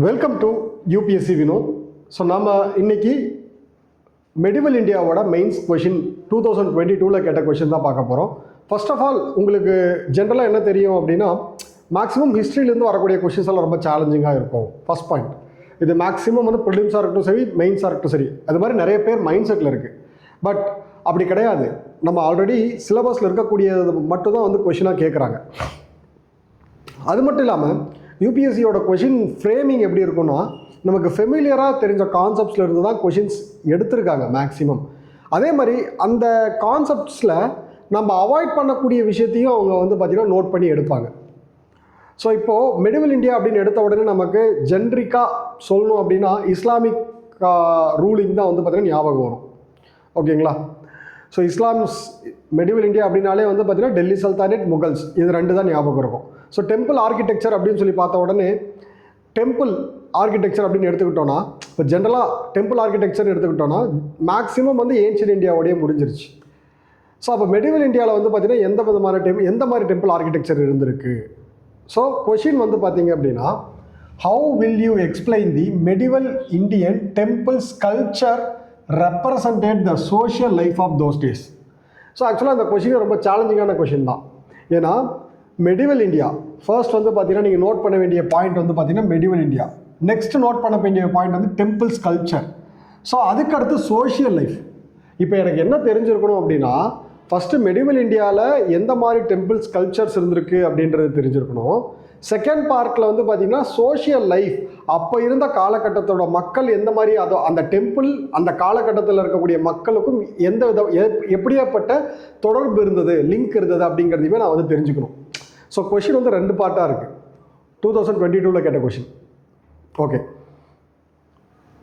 Welcome to UPSC Vinod. So நம்ம இன்னைக்கு medieval இந்தியாவோட மெயின்ஸ் கொஷின் 2022 கேட்ட கொஷின் தான் பார்க்க போகிறோம். ஃபர்ஸ்ட் ஆஃப் ஆல் உங்களுக்கு ஜென்ரலாக என்ன தெரியும் அப்படின்னா, மேக்ஸிமம் ஹிஸ்ட்ரியிலேருந்து வரக்கூடிய கொஷின்ஸ் எல்லாம் ரொம்ப சேலஞ்சிங்காக இருக்கும். ஃபர்ஸ்ட் பாயிண்ட், இது மேக்ஸிமம் வந்து ப்ரிலிம்ஸாக இருக்கட்டும் சரி, மெயின்ஸாக இருக்கட்டும் சரி, அது மாதிரி நிறைய பேர் மைண்ட் செட்டில் இருக்குது. பட் அப்படி கிடையாது. நம்ம ஆல்ரெடி சிலபஸில் இருக்கக்கூடியது மட்டும்தான் வந்து கொஷினாக கேட்குறாங்க. அது மட்டும் இல்லாமல் யூபிஎஸ்சியோட கொஷின் ஃப்ரேமிங் எப்படி இருக்குன்னா, நமக்கு ஃபெமிலியராக தெரிஞ்ச கான்செப்ட்ஸில் இருந்து தான் கொஷின்ஸ் எடுத்திருக்காங்க மேக்ஸிமம். அதே மாதிரி அந்த கான்செப்ட்ஸில் நம்ம அவாய்ட் பண்ணக்கூடிய விஷயத்தையும் அவங்க வந்து பார்த்திங்கன்னா நோட் பண்ணி எடுப்பாங்க. ஸோ இப்போது மெடிவல் இந்தியா அப்படின்னு எடுத்த உடனே நமக்கு ஜென்ரிக்காக சொல்லணும் அப்படின்னா இஸ்லாமிக் ரூலிங் தான் வந்து பார்த்திங்கன்னா ஞாபகம் வரும். ஓகேங்களா? ஸோ மெடிவல் இந்தியா அப்படின்னாலே வந்து பார்த்திங்கன்னா டெல்லி சல்தானேட், முகல்ஸ், இது ரெண்டு தான் ஞாபகம் இருக்கும். ஸோ டெம்பிள் ஆர்கிடெக்சர் அப்படின்னு சொல்லி பார்த்த உடனே டெம்பிள் ஆர்கிடெக்சர் அப்படின்னு எடுத்துக்கிட்டோன்னா, இப்போ ஜென்ரலாக டெம்பிள் ஆர்கிடெக்சர் எடுத்துக்கிட்டோன்னா மேக்ஸிமம் வந்து ஏன்ஷியன்ட் இந்தியாவோடய முடிஞ்சிருச்சு. ஸோ அப்போ மெடிவல் இந்தியாவில் வந்து பார்த்திங்கன்னா எந்த மாதிரி டெம்பிள் ஆர்கிடெக்சர் இருந்திருக்கு. ஸோ கொஷின் வந்து பார்த்தீங்க அப்படின்னா, how will you explain the medieval Indian temples culture represented the social life of those days. So ஆக்சுவலாக அந்த கொஷின் ரொம்ப சேலஞ்சிங்கான கொஷின் தான். ஏன்னா மெடிவல் இந்தியா ஃபர்ஸ்ட் வந்து பார்த்தீங்கன்னா நீங்கள் நோட் பண்ண வேண்டிய பாயிண்ட் வந்து பார்த்தீங்கன்னா மெடிவல் இந்தியா. நெக்ஸ்ட் நோட் பண்ண வேண்டிய பாயிண்ட் வந்து டெம்பிள்ஸ் கல்ச்சர். ஸோ அதுக்கடுத்து சோஷியல் லைஃப். இப்போ எனக்கு என்ன தெரிஞ்சிருக்கணும் அப்படின்னா, ஃபஸ்ட்டு மெடிவல் இந்தியாவில் எந்த மாதிரி டெம்பிள்ஸ் கல்ச்சர்ஸ் இருந்திருக்கு அப்படின்றது தெரிஞ்சிருக்கணும். செகண்ட் பார்ட்டில் வந்து பார்த்திங்கன்னா சோஷியல் லைஃப், அப்போ இருந்த காலகட்டத்தோட மக்கள் எந்த மாதிரி அந்த டெம்பிள் அந்த காலகட்டத்தில் இருக்கக்கூடிய மக்களுக்கும் எந்த வித எப்படியாப்பட்ட தொடர்பு இருந்தது, லிங்க் இருந்தது அப்படிங்கிறதையுமே நான் வந்து தெரிஞ்சுக்கணும். ஸோ கொஷின் வந்து ரெண்டு பார்ட்டாக இருக்குது. 2022 கேட்ட கொஷின். ஓகே,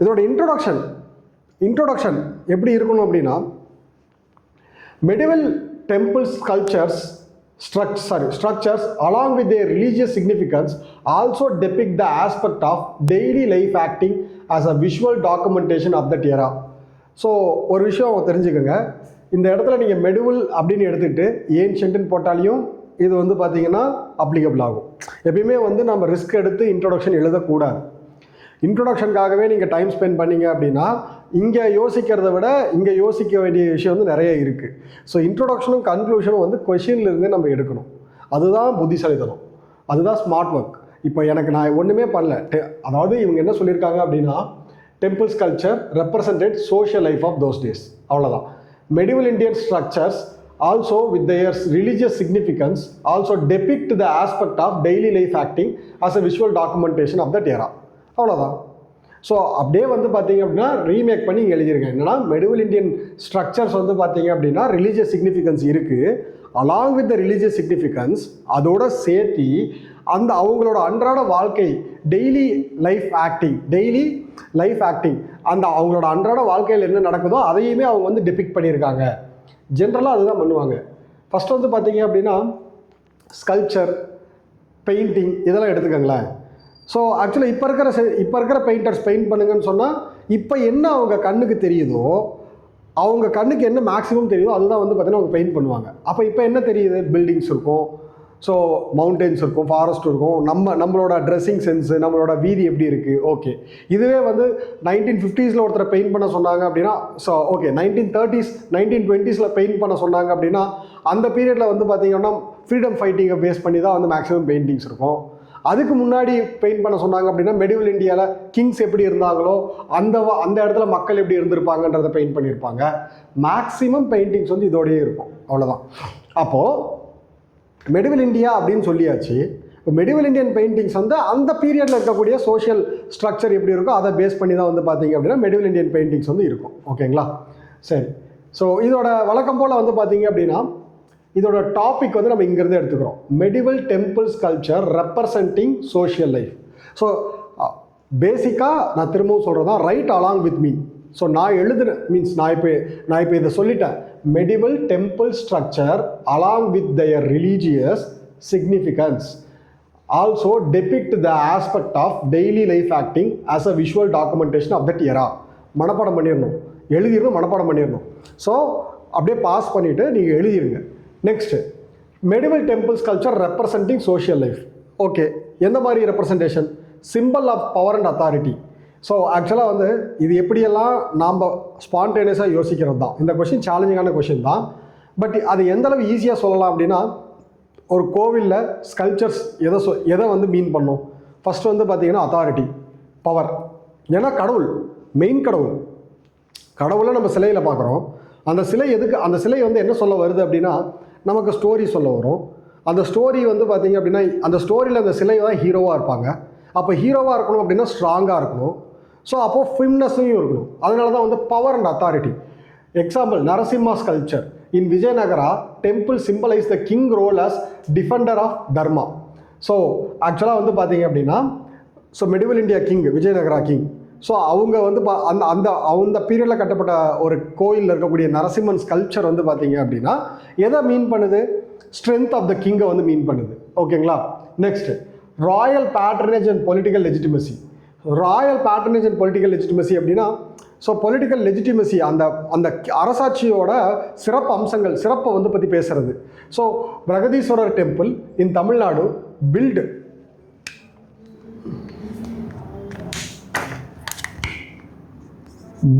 இதோட இன்ட்ரோடக்ஷன் எப்படி இருக்கணும் அப்படின்னா, medieval temples cultures structures along with their religious significance also depict the aspect of daily life acting as a visual documentation of that era. So ஒரு விஷயம் தெரிஞ்சுக்கோங்க, இந்த இடத்துல நீங்கள் மெடிவல் அப்படின்னு எடுத்துக்கிட்டு ஏன்ஷியன்ட்னு போட்டாலையும் இது வந்து பார்த்தீங்கன்னா அப்ளிகபிள் ஆகும். எப்பயுமே வந்து நம்ம ரிஸ்க் எடுத்து இன்ட்ரோடக்ஷன் எழுதக்கூடாது. இன்ட்ரோடக்ஷனுக்காகவே நீங்கள் டைம் ஸ்பெண்ட் பண்ணீங்க அப்படின்னா இங்கே யோசிக்கிறத விட இங்கே யோசிக்க வேண்டிய விஷயம் வந்து நிறைய இருக்குது. ஸோ இன்ட்ரோடக்ஷனும் கன்க்ளூஷனும் வந்து கொஷின்லேருந்து நம்ம எடுக்கணும். அதுதான் புத்திசாலித்தனம், அதுதான் ஸ்மார்ட் ஒர்க். இப்போ நான் ஒன்றுமே பண்ணல. அதாவது இவங்க என்ன சொல்லியிருக்காங்க அப்படின்னா, temples culture represented social life of those days, அவ்வளோதான். Medieval Indian structures also with their religious significance also depict the aspect of daily life acting as a visual documentation of that era, அவ்வளோதான். So அப்படியே வந்து பார்த்தீங்க அப்படின்னா remake பண்ணி இங்கே எழுதியிருக்கேன். என்னன்னா மெடிவல் இந்தியன் ஸ்ட்ரக்சர்ஸ் வந்து பார்த்தீங்க அப்படின்னா ரிலீஜியஸ் சிக்னிஃபிகன்ஸ் இருக்குது. Along with the religious significance அதோட சேர்த்தி அந்த அவங்களோட அன்றாட வாழ்க்கை டெய்லி லைஃப் ஆக்டிங் அந்த அவங்களோட அன்றாட வாழ்க்கையில் என்ன நடக்குதோ அதையுமே அவங்க வந்து டெபிக்ட் பண்ணியிருக்காங்க. ஜென்ரலாக அதுதான் பண்ணுவாங்க. ஃபஸ்ட் வந்து பார்த்தீங்க அப்படின்னா ஸ்கல்ப்சர், பெயிண்டிங் இதெல்லாம் எடுத்துக்கங்களேன். ஸோ ஆக்சுவலாக இப்போ இருக்கிற பெயிண்டர்ஸ் பெயிண்ட் பண்ணுங்கன்னு சொன்னால் இப்போ என்ன அவங்க கண்ணுக்கு தெரியுதோ, அவங்க கண்ணுக்கு என்ன மேக்ஸிமம் தெரியுதோ அதுதான் வந்து பார்த்தீங்கன்னா அவங்க பெயிண்ட் பண்ணுவாங்க. அப்போ இப்போ என்ன தெரியுது? பில்டிங்ஸ் இருக்கும், ஸோ மவுண்டெயின்ஸ் இருக்கும், ஃபாரஸ்ட் இருக்கும், நம்மளோட ட்ரெஸ்ஸிங் சென்ஸு, நம்மளோட வீதி எப்படி இருக்குது. ஓகே, இதுவே வந்து 1950s ஒருத்தரை பெயிண்ட் பண்ண சொன்னாங்க அப்படின்னா, so okay 1930s 1920s paint பண்ண சொன்னாங்க அப்படின்னா அந்த பீரியடில் வந்து பார்த்திங்கன்னா ஃப்ரீடம் ஃபைட்டிங்கை பேஸ் பண்ணி தான் வந்து மேக்ஸிமம் பெயிண்டிங்ஸ் இருக்கும். அதுக்கு முன்னாடி பெயிண்ட் பண்ண சொன்னாங்க அப்படின்னா மெடிவல் இந்தியாவில் கிங்ஸ் எப்படி இருந்தாங்களோ அந்த இடத்துல மக்கள் எப்படி இருந்திருப்பாங்கன்றதை பெயிண்ட் பண்ணியிருப்பாங்க. மேக்ஸிமம் பெயிண்டிங்ஸ் வந்து இதோடையே இருக்கும், அவ்வளோதான். அப்போது மெடிவல் இந்தியா அப்படின்னு சொல்லியாச்சு. இப்போ மெடிவல் இந்தியன் பெயிண்டிங்ஸ் வந்து அந்த பீரியடில் இருக்கக்கூடிய சோஷியல் ஸ்ட்ரக்சர் எப்படி இருக்கோ அதை பேஸ் பண்ணி தான் வந்து பார்த்தீங்க அப்படின்னா மெடிவல் இந்தியன் பெயிண்டிங்ஸ் வந்து இருக்கும். ஓகேங்களா? சரி. ஸோ இதோட வழக்கம் போல் வந்து பார்த்தீங்க அப்படின்னா இதோட டாபிக் வந்து நம்ம இங்கேருந்து எடுத்துக்கிறோம். Medieval temples culture representing social life. So பேசிக்காக நான் திரும்பவும் சொல்கிறது தான், right along with me. So நான் எழுதுன மீன்ஸ் நான் இப்போ இதை சொல்லிட்டேன். Medieval temple structure along with their religious significance also depict the aspect of daily life acting as a visual documentation of that era. மனப்பாடம் பண்ணிடணும், எழுதிடணும், மனப்பாடம் பண்ணிடணும். ஸோ அப்படியே பாஸ் பண்ணிவிட்டு நீங்கள் எழுதிடுங்க. Next, medieval temples culture representing social life. Okay, எந்த மாதிரி representation? Symbol of power and authority. So ஆக்சுவலாக வந்து இது எப்படியெல்லாம் நாம் ஸ்பான்டேனியஸாக யோசிக்கிறது தான். இந்த கொஷின் சேலஞ்சிங்கான கொஷின் தான். பட் அது எந்தளவு ஈஸியாக சொல்லலாம் அப்படின்னா, ஒரு கோவிலில் ஸ்கல்ச்சர்ஸ் எதை வந்து மீன் பண்ணும்? ஃபஸ்ட்டு வந்து பார்த்திங்கன்னா அத்தாரிட்டி, பவர். ஏன்னா கடவுள், மெயின் கடவுளை நம்ம சிலையில் பார்க்குறோம். அந்த சிலை எதுக்கு, அந்த சிலை வந்து என்ன சொல்ல வருது அப்படின்னா நமக்கு ஸ்டோரி சொல்ல வரும். அந்த ஸ்டோரி வந்து பார்த்திங்க அப்படின்னா அந்த ஸ்டோரியில் அந்த சிலை தான் ஹீரோவாக இருப்பாங்க. அப்போ ஹீரோவாக இருக்கணும் அப்படின்னா ஸ்ட்ராங்காக இருக்கணும். ஸோ அப்போது ஃபிம்னஸையும் இருக்கணும். அதனால தான் வந்து power and authority. Example, Narasimha sculpture in Vijayanagara temple symbolise the king role as defender of dharma. So ஆக்சுவலாக வந்து பார்த்தீங்க அப்படின்னா, so medieval India king, Vijayanagara king. So அவங்க வந்து அந்த பீரியடில் கட்டப்பட்ட ஒரு கோயிலில் இருக்கக்கூடிய நரசிம்மன் ஸ்கல்ப்சர் வந்து பார்த்தீங்க அப்படின்னா எதை மீன் பண்ணுது? ஸ்ட்ரென்த் ஆஃப் த கிங்கை வந்து மீன் பண்ணுது. ஓகேங்களா? Next, Royal patronage and political legitimacy. Royal patronage and political legitimacy அப்படின்னா, ஸோ பொலிட்டிக்கல் லெஜிட்டிமசி அந்த அந்த அரசாட்சியோட சிறப்பு அம்சங்கள், சிறப்பை வந்து பற்றி பேசுறது. So Brihadeeswarar temple in Tamil Nadu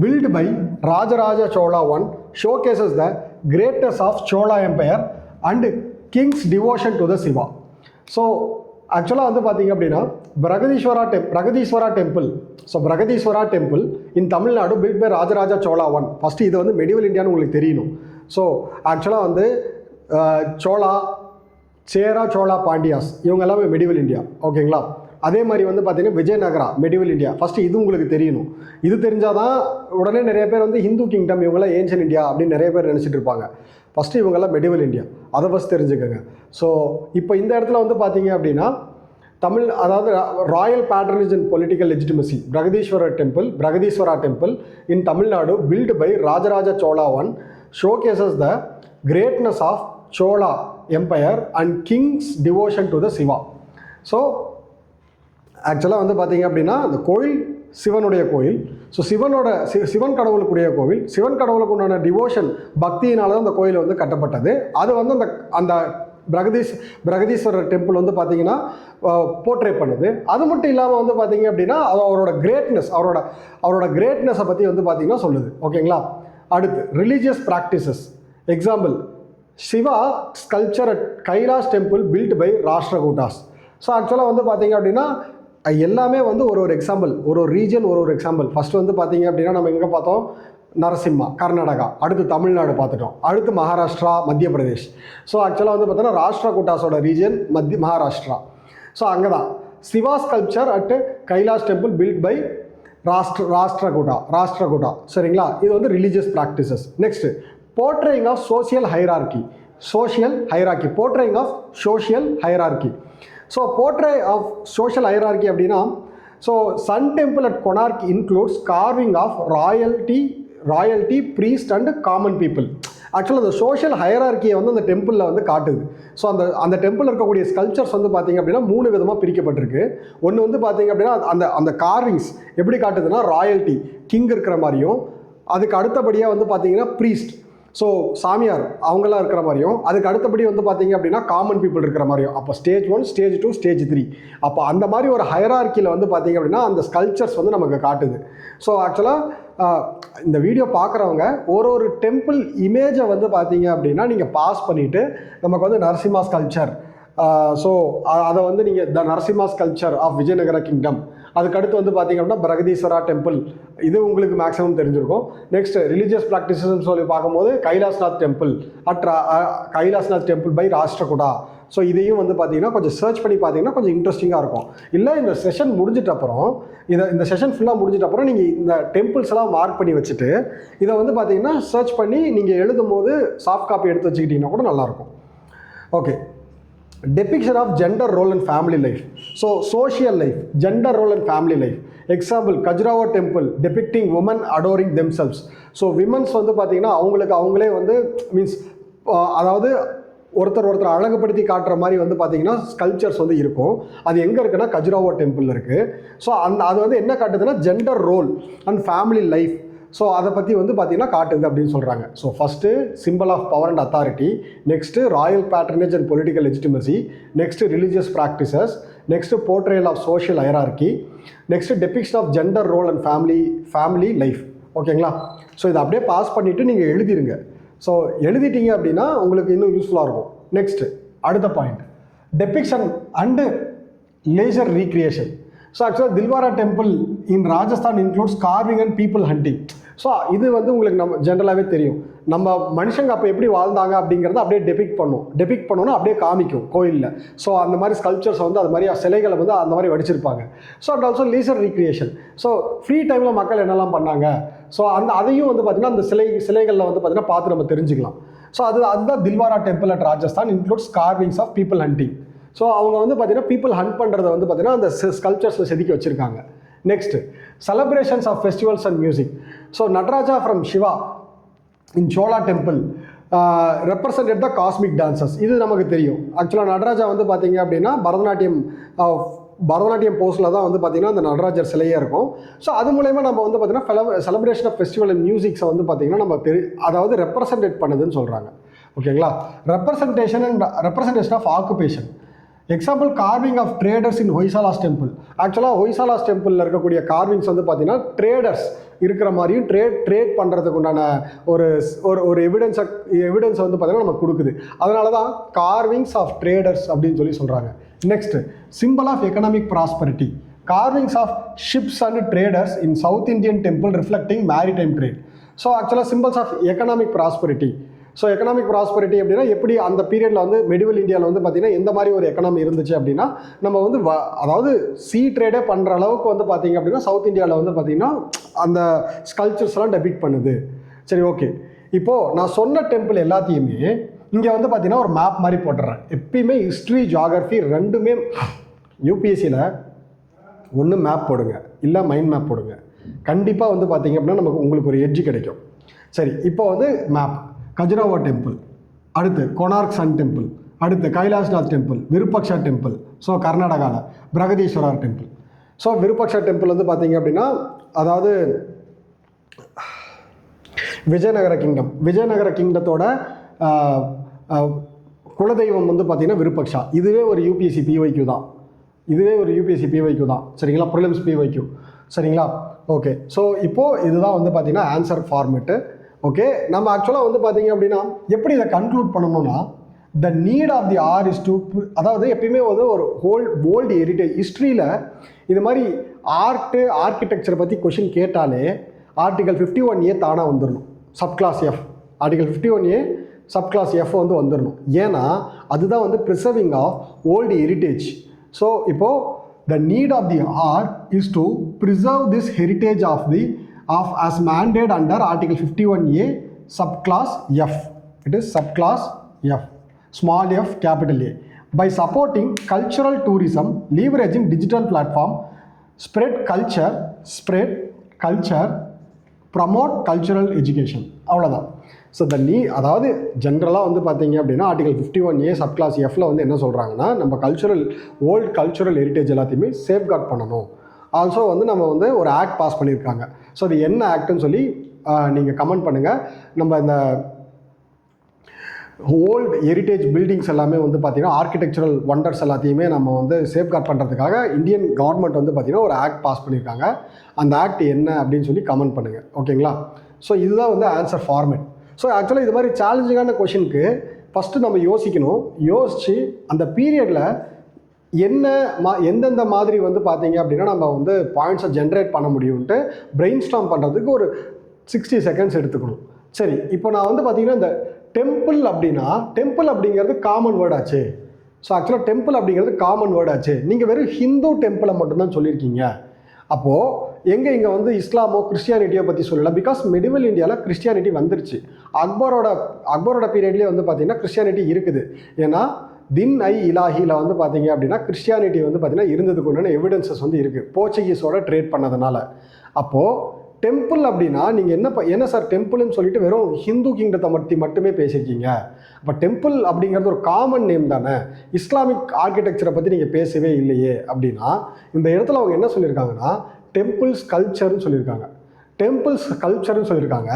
built by Rajaraja Chola I showcases the greatness of Chola Empire and king's devotion to the Shiva. So ஆக்சுவலாக வந்து பார்த்தீங்க அப்படின்னா Brihadeeswara temple. So Brihadeeswara temple in Tamil Nadu built by Rajaraja Chola I. First இது வந்து மெடிவல் இந்தியான்னு உங்களுக்கு தெரியணும். ஸோ ஆக்சுவலாக வந்து சோழா, சேரா, சோழா, பாண்டியாஸ் இவங்க எல்லாமே மெடிவல் இந்தியா. ஓகேங்களா? அதே மாதிரி வந்து பார்த்தீங்கன்னா விஜயநகரா மெடிவல் இந்தியா. ஃபஸ்ட்டு இது உங்களுக்கு தெரியணும். இது தெரிஞ்சால் தான் உடனே நிறைய பேர் வந்து ஹிந்து கிங்டம் இவங்களாம் ஏன்ஷியன் இந்தியா அப்படின்னு நிறைய பேர் நினச்சிட்டு இருப்பாங்க. ஃபஸ்ட்டு இவங்கெல்லாம் மெடிவல் இந்தியா, அதை ஃபஸ்ட் தெரிஞ்சுக்கோங்க. ஸோ இப்போ இந்த இடத்துல வந்து பார்த்தீங்க அப்படின்னா அதாவது royal patronage and political legitimacy Brihadeeswara temple in Tamil Nadu built by Rajaraja Chola I showcases the greatness of Chola empire and kings devotion to the Shiva. So ஆக்சுவலாக வந்து பார்த்தீங்க அப்படின்னா அந்த கோயில் சிவனுடைய கோயில். ஸோ சிவன் கடவுளுக்குரிய கோவில். சிவன் கடவுளுக்கு உண்டான டிவோஷன், பக்தியினால தான் அந்த கோயில் வந்து கட்டப்பட்டது. அது வந்து அந்த பிரகதீஸ்வரர் டெம்பிள் வந்து பார்த்தீங்கன்னா போர்ட்ரே பண்ணுது. அது மட்டும் இல்லாமல் வந்து பார்த்தீங்க அப்படின்னா அவரோட கிரேட்னஸை பற்றி வந்து பார்த்தீங்கன்னா சொல்லுது. ஓகேங்களா? அடுத்து religious practices. Example, Shiva sculpture at Kailash temple built by Rashtrakutas. So ஆக்சுவலாக வந்து பார்த்தீங்க அப்படின்னா எல்லாமே வந்து ஒரு எக்ஸாம்பிள், ஒரு ரீஜன் ஒரு எக்ஸாம்பிள். ஃபஸ்ட்டு வந்து பார்த்தீங்க அப்படின்னா நம்ம எங்கே பார்த்தோம்? நரசிம்மா கர்நாடகா, அடுத்து தமிழ்நாடு பார்த்துட்டோம், அடுத்து மகாராஷ்டிரா, மத்திய பிரதேஷ். ஸோ ஆக்சுவலாக வந்து பார்த்தோன்னா ராஷ்டிரகூட்டாஸோட ரீஜன் மகாராஷ்டிரா. ஸோ அங்கே தான் Shiva sculpture at Kailash temple built by Rashtrakuta. சரிங்களா? இது வந்து religious practices. Next, portraying of social hierarchy. Portraying of social hierarchy. So portray of social hierarchy அப்படின்னா, so sun temple at Konark includes carving of royalty priest and common people. ஆக்சுவலாக அந்த social ஹைரார்கியை வந்து அந்த டெம்பிளில் வந்து காட்டுது. ஸோ அந்த டெம்பிளில் இருக்கக்கூடிய ஸ்கல்ப்சர்ஸ் வந்து பார்த்திங்க அப்படின்னா 3 விதமாக பிரிக்கப்பட்டிருக்கு. ஒன்று வந்து பார்த்திங்க அப்படின்னா அந்த கார்விங்ஸ் எப்படி காட்டுதுன்னா ராயல்ட்டி, கிங் இருக்கிற மாதிரியும், அதுக்கு அடுத்தபடியாக வந்து பார்த்திங்கன்னா ப்ரீஸ்ட், ஸோ சாமியார் அவங்களாம் இருக்கிற மாதிரியும், அதுக்கு அடுத்தபடி வந்து பார்த்தீங்க அப்படின்னா காமன் பீப்புள் இருக்கிற மாதிரியும். அப்போ ஸ்டேஜ் 1, ஸ்டேஜ் 2, ஸ்டேஜ் 3. அப்போ அந்த மாதிரி ஒரு ஹைரார்க்கியில் வந்து பார்த்தீங்க அப்படின்னா அந்த ஸ்கல்ப்சர்ஸ் வந்து நமக்கு காட்டுது. ஸோ ஆக்சுவலாக இந்த வீடியோ பார்க்குறவங்க ஒரு டெம்பிள் இமேஜை வந்து பார்த்தீங்க அப்படின்னா நீங்கள் பாஸ் பண்ணிவிட்டு நமக்கு வந்து நரசிம்மா ஸ்கல்ப்சர், ஸோ அதை வந்து நீங்கள் the Narasimha sculpture of Vijayanagara kingdom, அதுக்கடுத்து வந்து பார்த்திங்க அப்படின்னா பிரகதீஸ்வரா டெம்பிள், இது உங்களுக்கு மேக்ஸிமம் தெரிஞ்சிருக்கும். நெக்ஸ்ட் ரிலீஜியஸ் ப்ராக்டிசஸ்ன்னு சொல்லி பார்க்கும்போது கைலாஷ்நாத் டெம்பிள் பை ராஷ்டிரகூடா. ஸோ இதையும் வந்து பார்த்தீங்கன்னா கொஞ்சம் சர்ச் பண்ணி பார்த்தீங்கன்னா கொஞ்சம் இன்ட்ரெஸ்டிங்காக இருக்கும். இல்லை இந்த செஷன் முடிஞ்சிட்ட அப்புறம் இந்த செஷன் ஃபுல்லாக முடிஞ்சிட்ட அப்புறம் நீங்கள் இந்த டெம்பிள்ஸ் எல்லாம் மார்க் பண்ணி வச்சுட்டு இதை வந்து பார்த்தீங்கன்னா சர்ச் பண்ணி நீங்கள் எழுதும் போது சாஃப்ட் காப்பி எடுத்து வச்சுக்கிட்டிங்கன்னா கூட நல்லாயிருக்கும். Okay, depiction of gender role and family life. So social life, gender role and family life. Example, Khajuraho temple depicting women adoring themselves. So women's வந்து பார்த்தீங்கன்னா அவங்களே வந்து மீன்ஸ் அதாவது ஒருத்தர் அழகுபடுத்தி காட்டுற மாதிரி வந்து பார்த்தீங்கன்னா ஸ்கல்ப்சர்ஸ் வந்து இருக்கும். அது எங்கே இருக்குன்னா கஜுராஹோ டெம்பிள் இருக்குது. ஸோ அது வந்து என்ன காட்டுதுன்னா gender role and family life. So அதை பற்றி வந்து பார்த்தீங்கன்னா காட்டுது அப்படின்னு சொல்கிறாங்க. So first symbol of power and authority, next royal patronage and political legitimacy, next religious practices, next portrayal of social hierarchy, next depiction of gender role and family life. ஓகேங்களா? So இதை அப்படியே பாஸ் பண்ணிவிட்டு நீங்கள் எழுதிருங்க. So எழுதிட்டீங்க அப்படின்னா உங்களுக்கு இன்னும் யூஸ்ஃபுல்லாக இருக்கும். நெக்ஸ்ட்டு அடுத்த point, depiction and leisure recreation. So ஆக்சுவலாக Dilwara temple in Rajasthan includes carving and people hunting. So இது வந்து உங்களுக்கு நம்ம ஜென்ரலாகவே தெரியும், நம்ம மனுஷங்க அப்போ எப்படி வாழ்ந்தாங்க அப்படிங்கிறத அப்படியே டெபிக்ட் பண்ணோன்னா அப்படியே காமிக்கும் கோயிலில். ஸோ அந்த மாதிரி ஸ்கல்ப்சர்ஸ் வந்து அது மாதிரி சிலைகளை வந்து அந்த மாதிரி வடிச்சிருப்பாங்க. So and also leisure recreation. So free டைமில் மக்கள் என்னெல்லாம் பண்ணாங்க, ஸோ அதையும் வந்து பார்த்திங்கன்னா அந்த சிலைகளில் வந்து பார்த்திங்கன்னா பார்த்து நம்ம தெரிஞ்சுக்கலாம். ஸோ அதுதான் Dilwara temple at Rajasthan includes carvings of people hunting. So அவங்க வந்து பார்த்தீங்கன்னா பீப்புள் ஹண்ட் பண்ணுறதை வந்து பார்த்தீங்கன்னா அந்த ஸ்கல்ப்சர்ஸில் செதுக்கி வச்சுருக்காங்க. Next celebrations of festivals and music. So Nataraja from Shiva in Chola temple represented the cosmic dances. இது நமக்கு தெரியும். ஆக்சுவலாக நடராஜா வந்து பார்த்தீங்க அப்படின்னா பரதநாட்டியம் போஸ்டில் தான் வந்து பார்த்திங்கன்னா அந்த நடராஜர் சிலையே இருக்கும். ஸோ அது மூலயமா நம்ம வந்து பார்த்திங்கன்னா செலிப்ரேஷன் ஆஃப் ஃபெஸ்டிவல் அண்ட் மியூசிக்ஸை வந்து பார்த்திங்கன்னா நம்ம அதாவது ரெப்ரசன்டேட் பண்ணுதுன்னு சொல்கிறாங்க. ஓகேங்களா? Representation of occupation. Example carving of traders in Hoysalas temple. ஆக்சுவலாக ஹொய்சாலாஸ் டெம்பிளில் இருக்கக்கூடிய கார்விங்ஸ் வந்து பார்த்திங்கன்னா ட்ரேடர்ஸ் இருக்கிற மாதிரியும் ட்ரேட் பண்ணுறதுக்கு உண்டான ஒரு எவிடன்ஸை வந்து பார்த்திங்கன்னா நமக்கு கொடுக்குது. அதனால தான் கார்விங்ஸ் ஆஃப் ட்ரேடர்ஸ் அப்படின்னு சொல்கிறாங்க. Next symbol of economic prosperity. Carvings of ships and traders in south Indian temple reflecting maritime trade. So ஆக்சுவலாக symbols of economic prosperity. So economic prosperity அப்படின்னா எப்படி அந்த பீரியடில் வந்து மெடிவல் இந்தியாவில் வந்து பார்த்திங்கன்னா எந்த மாதிரி ஒரு எக்கனாமி இருந்துச்சு அப்படின்னா நம்ம வந்து அதாவது ட்ரேடே பண்ணுற அளவுக்கு வந்து பார்த்திங்க அப்படின்னா சவுத் இந்தியாவில் வந்து பார்த்திங்கன்னா அந்த ஸ்கல்ப்சர்ஸ்லாம் டெபிக்ட் பண்ணுது. சரி, ஓகே. இப்போது நான் சொன்ன டெம்பிள் எல்லாத்தையுமே இங்கே வந்து பார்த்திங்கன்னா ஒரு மேப் மாதிரி போட்டுறேன். எப்பயுமே ஹிஸ்ட்ரி ஜியாகிரஃபி ரெண்டுமே யூபிஎஸ்சியில் ஒன்று மேப் போடுங்க, இல்லை மைண்ட் மேப் போடுங்க. கண்டிப்பாக வந்து பார்த்திங்க அப்படின்னா உங்களுக்கு ஒரு எட்ஜ் கிடைக்கும். சரி, இப்போ வந்து மேப் கஜுராவோ டெம்பிள், அடுத்து கொனார்க் சன் டெம்பிள், அடுத்து கைலாஷ்நாத் டெம்பிள், விருப்பக்ஷா டெம்பிள், ஸோ கர்நாடகாவில் பிரகதீஸ்வரர் டெம்பிள். ஸோ விருப்பக்ஷா டெம்பிள் வந்து பார்த்திங்க அப்படின்னா அதாவது விஜயநகர கிங்டத்தோட குலதெய்வம் வந்து பார்த்திங்கன்னா விருப்பக்ஷா. இதுவே ஒரு யூபிஎஸ்சி பிஒய்க்யூ தான். சரிங்களா? Prelims PYQ. சரிங்களா? ஓகே. ஸோ இப்போது இதுதான் வந்து பார்த்திங்கன்னா ஆன்சர் ஃபார்மேட்டு. ஓகே, நம்ம ஆக்சுவலாக வந்து பார்த்தீங்க அப்படின்னா எப்படி இதை கன்க்ளூட் பண்ணணும்னா, the need of the hour is to, அதாவது எப்பயுமே வந்து ஒரு ஓல்டு ஹெரிட்டேஜ் ஹிஸ்ட்ரியில் இது மாதிரி ஆர்கிடெக்சரை பற்றி கொஷின் கேட்டாலே ஆர்டிகல் 51A தானாக வந்துடணும். Subclause F, article 51A subclause F வந்து வந்துடணும். ஏன்னா அதுதான் வந்து preserving of old heritage. So இப்போது the need of the hour is to preserve this heritage as mandated under Article 51A subclass F. It is subclass F, small f, capital A. By supporting cultural tourism, leveraging digital platform, spread culture, promote cultural education. அவ்வளோதான். So அதாவது ஜென்ரலாக வந்து பார்த்தீங்க அப்படின்னா article 51A subclass எஃப்ல வந்து என்ன சொல்கிறாங்கன்னா, நம்ம ஓல்டு கல்ச்சுரல் ஹெரிட்டேஜ் எல்லாத்தையுமே சேஃப்கார்ட் பண்ணணும். ஆல்சோ வந்து நம்ம வந்து ஒரு ஆக்ட் பாஸ் பண்ணியிருக்காங்க. ஸோ அது என்ன ஆக்ட்னு சொல்லி நீங்கள் கமெண்ட் பண்ணுங்கள். நம்ம இந்த ஓல்டு ஹெரிட்டேஜ் பில்டிங்ஸ் எல்லாமே வந்து பார்த்திங்கன்னா ஆர்கிடெக்சரல் ஒண்டர்ஸ் எல்லாத்தையுமே நம்ம வந்து சேஃப்கார்ட் பண்ணுறதுக்காக இந்தியன் கவர்மெண்ட் வந்து பார்த்திங்கன்னா ஒரு ஆக்ட் பாஸ் பண்ணியிருக்காங்க. அந்த ஆக்ட் என்ன அப்படின்னு சொல்லி கமெண்ட் பண்ணுங்கள். ஓகேங்களா? ஸோ இதுதான் வந்து ஆன்சர் ஃபார்மேட். ஸோ ஆக்சுவலாக இது மாதிரி சேலஞ்சிங்கான கொஷினுக்கு ஃபஸ்ட்டு நம்ம யோசித்து அந்த பீரியடில் எந்தெந்த மாதிரி வந்து பார்த்தீங்க அப்படின்னா நம்ம வந்து பாயிண்ட்ஸை ஜென்ரேட் பண்ண முடியும்ன்ட்டு பிரெயின் ஸ்டார்ம் பண்ணுறதுக்கு ஒரு 60 செகண்ட்ஸ் எடுத்துக்கணும். சரி, இப்போ நான் வந்து பார்த்தீங்கன்னா இந்த டெம்பிள் அப்படிங்கிறது காமன் வேர்ட் ஆச்சு. ஸோ ஆக்சுவலாக டெம்பிள் அப்படிங்கிறது காமன் வேர்ட் ஆச்சு. நீங்கள் வெறும் ஹிந்து டெம்பிளை மட்டும்தான் சொல்லியிருக்கீங்க. அப்போது இங்கே வந்து இஸ்லாமோ கிறிஸ்டியானிட்டியோ பற்றி சொல்லலை. பிகாஸ் மெடிவல் இந்தியாவில் கிறிஸ்டியானிட்டி வந்துருச்சு. அக்பரோட பீரியட்லேயே வந்து பார்த்திங்கன்னா கிறிஸ்டியானிட்டி இருக்குது. ஏன்னா இலாஹியில் வந்து பார்த்தீங்க அப்படின்னா கிறிஸ்டியானிட்டி வந்து பார்த்திங்கன்னா இருந்ததுக்கு உண்டான எவிடன்சஸ் வந்து இருக்குது, போர்ச்சுகீஸோட ட்ரேட் பண்ணதுனால. அப்போது டெம்பிள் அப்படின்னா நீங்கள் என்ன சார் டெம்பிள்னு சொல்லிட்டு வெறும் ஹிந்து கிங்டத்தை மட்டுமே பேசியிருக்கீங்க. அப்போ டெம்பிள் அப்படிங்கிறது ஒரு காமன் நேம் தானே, இஸ்லாமிக் ஆர்கிடெக்சரை பற்றி நீங்கள் பேசவே இல்லையே அப்படின்னா இந்த இடத்துல அவங்க என்ன சொல்லியிருக்காங்கன்னா டெம்பிள்ஸ் கல்ச்சர்னு சொல்லியிருக்காங்க. டெம்பிள்ஸ் கல்ச்சர்னு சொல்லியிருக்காங்க.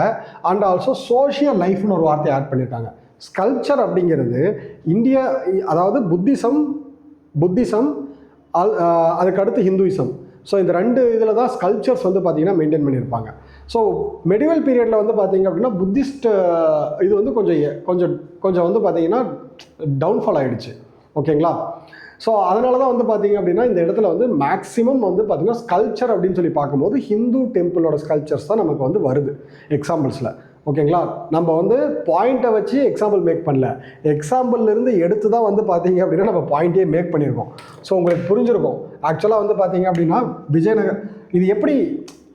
அண்ட் ஆல்சோ சோஷியல் லைஃப்னு ஒரு வார்த்தையை ஆட் பண்ணியிருக்காங்க. ஸ்கல்ப்சர் அப்படிங்கிறது இந்தியா, அதாவது புத்திசம் அதுக்கடுத்து ஹிந்துயிசம். ஸோ இந்த 2 இதில் தான் ஸ்கல்ப்சர்ஸ் வந்து பார்த்திங்கன்னா மெயின்டைன் பண்ணியிருப்பாங்க. ஸோ மெடிவல் பீரியடில் வந்து பார்த்திங்க அப்படின்னா புத்திஸ்ட் இது வந்து கொஞ்சம் வந்து பார்த்திங்கன்னா டவுன்ஃபால் ஆகிடுச்சு. ஓகேங்களா? ஸோ அதனால தான் வந்து பார்த்திங்க அப்படின்னா இந்த இடத்துல வந்து மேக்ஸிமம் வந்து பார்த்திங்கன்னா ஸ்கல்ப்சர் அப்படின்னு சொல்லி பார்க்கும்போது ஹிந்து டெம்பிளோட ஸ்கல்ப்சர்ஸ் தான் நமக்கு வந்து வருது எக்ஸாம்பிள்ஸில். ஓகேங்களா? நம்ம வந்து பாயிண்ட்டை வச்சு எக்ஸாம்பிள் மேக் பண்ணல, எக்ஸாம்பிள்லேருந்து எடுத்து தான் வந்து பார்த்தீங்க அப்படின்னா நம்ம பாயிண்ட்டே மேக் பண்ணியிருக்கோம். ஸோ உங்களுக்கு புரிஞ்சிருக்கும். ஆக்சுவலாக வந்து பார்த்தீங்க அப்படின்னா விஜயநகர்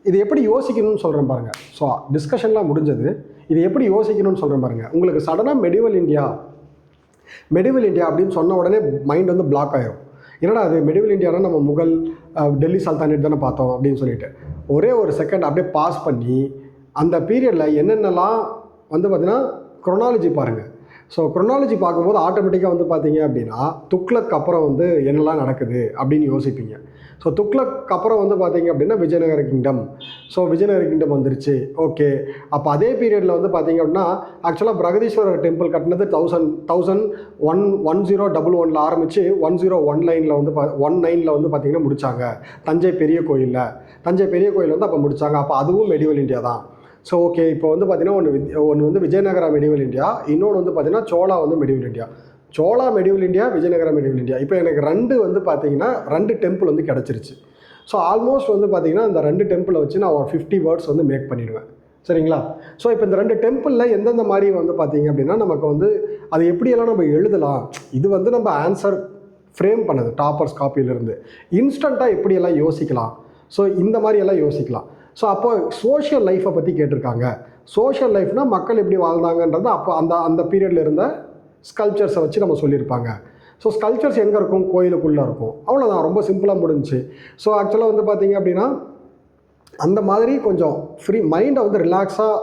இது எப்படி யோசிக்கணும்னு சொல்கிறேன் பாருங்கள். ஸோ டிஸ்கஷன்லாம் முடிஞ்சது. இது எப்படி யோசிக்கணும்னு சொல்கிறேன் பாருங்கள். உங்களுக்கு சடனாக மெடிவல் இந்தியா அப்படின்னு சொன்ன உடனே மைண்ட் வந்து பிளாக் ஆகிடும். என்னடா அது மெடிவல் இந்தியானா நம்ம முகல் டெல்லி சல்தானேட் தானே பார்த்தோம் அப்படின்னு சொல்லிட்டு ஒரே ஒரு செகண்ட் அப்படியே பாஸ் பண்ணி அந்த பீரியடில் என்னென்னலாம் வந்து பார்த்திங்கன்னா குரோனாலஜி பாருங்கள். ஸோ குரோனாலஜி பார்க்கும்போது ஆட்டோமேட்டிக்காக வந்து பார்த்தீங்க அப்படின்னா துக்ளக் அப்புறம் வந்து என்னெல்லாம் நடக்குது அப்படின்னு யோசிப்பீங்க. ஸோ துக்ளக் அப்புறம் வந்து பார்த்தீங்க அப்படின்னா Vijayanagara kingdom. So Vijayanagara kingdom வந்துருச்சு. ஓகே, அப்போ அதே பீரியடில் வந்து பார்த்தீங்க அப்படின்னா ஆக்சுவலாக பிரகதீஸ்வரர் டெம்பிள் கட்டினது 1011 ஆரம்பித்து 109 வந்து 19 வந்து பார்த்தீங்கன்னா முடித்தாங்க. தஞ்சை பெரிய கோயில் வந்து அப்போ முடித்தாங்க. அப்போ அதுவும் மெடிவல் இந்தியா தான். ஸோ ஓகே, இப்போ வந்து பார்த்தீங்கன்னா ஒன்று வந்து விஜயநகரா மெடிவல் இந்தியா, இன்னொன்று வந்து பார்த்தீங்கன்னா சோழா வந்து medieval India. Chola medieval India, Vijayanagara medieval India. இப்போ எனக்கு 2 வந்து பார்த்தீங்கன்னா 2 டெம்பிள் வந்து கிடச்சிருச்சு. ஸோ ஆல்மோஸ்ட் வந்து பார்த்தீங்கன்னா இந்த 2 டெம்பிளை வச்சு நான் ஒரு 50 வேர்ட்ஸ் வந்து மேக் பண்ணிடுவேன். சரிங்களா? ஸோ இப்போ இந்த 2 டெம்பிளில் எந்தெந்த மாதிரி வந்து பார்த்தீங்க அப்படின்னா நமக்கு வந்து அது எப்படியெல்லாம் நம்ம எழுதலாம், இது வந்து நம்ம ஆன்சர் ஃப்ரேம் பண்ணது டாப்பர்ஸ் காப்பியிலிருந்து இன்ஸ்டண்ட்டாக எப்படியெல்லாம் யோசிக்கலாம். ஸோ இந்த மாதிரியெல்லாம் யோசிக்கலாம். ஸோ அப்போ சோஷியல் லைஃப்பை பற்றி கேட்டிருக்காங்க. சோஷியல் லைஃப்னால் மக்கள் எப்படி வாழ்ந்தாங்கன்றது அப்போ அந்த பீரியடில் இருந்த ஸ்கல்ப்சர்ஸை வச்சு நம்ம சொல்லியிருப்பாங்க. ஸோ ஸ்கல்ப்சர்ஸ் எங்கே இருக்கும்? கோயிலுக்குள்ளே இருக்கும். அவ்வளோதான், ரொம்ப சிம்பிளாக முடிஞ்சிச்சு. ஸோ ஆக்சுவலாக வந்து பார்த்தீங்க அப்படின்னா அந்த மாதிரி கொஞ்சம் ஃப்ரீ மைண்டை வந்து ரிலாக்ஸாக,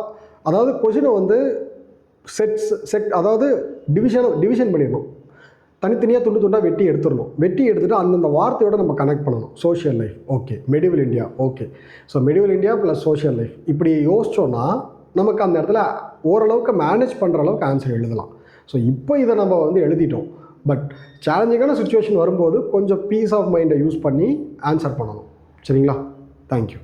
அதாவது கொஷினை வந்து அதாவது டிவிஷன் பண்ணிடணும். தனித்தனியாக துண்டாக வெட்டி எடுத்துகிட்டு அந்தந்த வார்த்தையோடு நம்ம கனெக்ட் பண்ணணும். Social life okay, medieval India okay. So medieval India plus social life இப்படி யோசித்தோன்னா நமக்கு அந்த இடத்துல ஓரளவுக்கு மேனேஜ் பண்ணுற அளவுக்கு ஆன்சர் எழுதலாம். ஸோ இப்போ இதை நம்ம வந்து எழுதிட்டோம். பட் சேலஞ்சிங்கான சுச்சுவேஷன் வரும்போது கொஞ்சம் பீஸ் ஆஃப் மைண்டை யூஸ் பண்ணி ஆன்சர் பண்ணணும். சரிங்களா? தேங்க்யூ.